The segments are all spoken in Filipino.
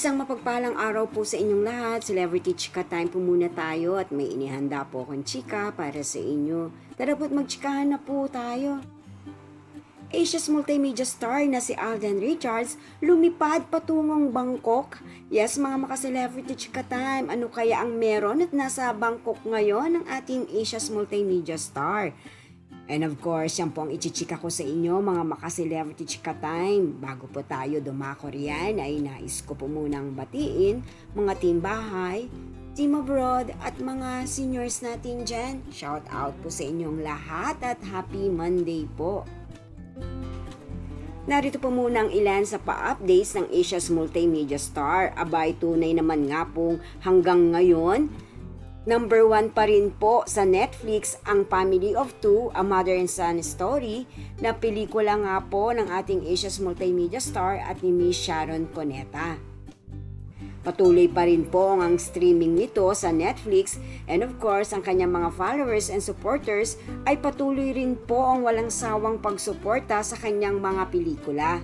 Isang mapagpalang araw po sa inyong lahat. Celebrity Chika Time po muna tayo at may inihanda po akong chika para sa inyo. Tara po't magchikahan na po tayo. Asia's multimedia star na si Alden Richards lumipad patungong Bangkok. Yes, mga maka-celebrity Chika Time, ano kaya ang meron at nasa Bangkok ngayon ng ating Asia's multimedia star? And of course, yan po ang ichichika ko sa inyo, mga maka-celebrity Chika Time. Bago po tayo dumako riyan, ay nais ko po munang batiin mga team bahay, team abroad, at mga seniors natin dyan. Shout out po sa inyong lahat at happy Monday po. Narito po muna ang ilan sa pa-updates ng Asia's multimedia star. Abay, tunay naman nga pong hanggang ngayon, Number 1 pa rin po sa Netflix ang Family of Two, A Mother and Son Story, na pelikula nga po ng ating Asia's multimedia star at ni Miss Sharon Cuneta. Patuloy pa rin po ang streaming nito sa Netflix, and of course ang kanyang mga followers and supporters ay patuloy rin po ang walang sawang pagsuporta sa kanyang mga pelikula.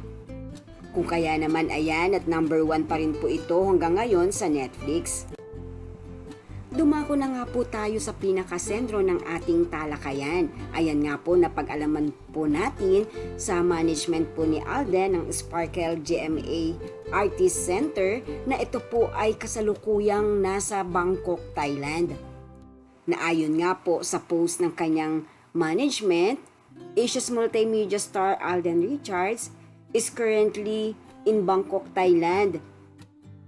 Kung kaya naman ayan at number 1 pa rin po ito hanggang ngayon sa Netflix. Dumako na nga po tayo sa pinakasentro ng ating talakayan. Ayan nga po, napag-alaman po natin sa management po ni Alden ng Sparkle GMA Artist Center na ito po ay kasalukuyang nasa Bangkok, Thailand. Na ayon nga po sa post ng kanyang management, Asia's multimedia star Alden Richards is currently in Bangkok, Thailand,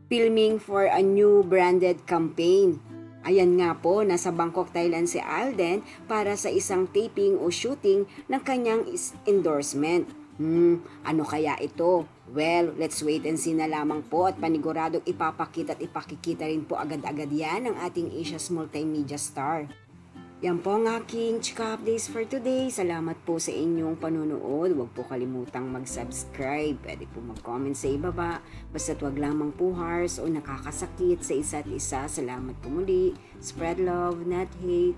filming for a new branded campaign. Ayan nga po, nasa Bangkok, Thailand si Alden para sa isang taping o shooting ng kanyang endorsement. Ano kaya ito? Well, let's wait and see na lamang po at paniguradong ipapakita at ipakikita rin po agad-agad yan ng ating Asia's multimedia star. Yan po ang aking chika updates for today. Salamat po sa inyong panunood. Huwag po kalimutang mag-subscribe. Pwede po mag-comment sa ibaba. Basta't wag lamang po harsh o nakakasakit sa isa't isa. Salamat po muli. Spread love, not hate.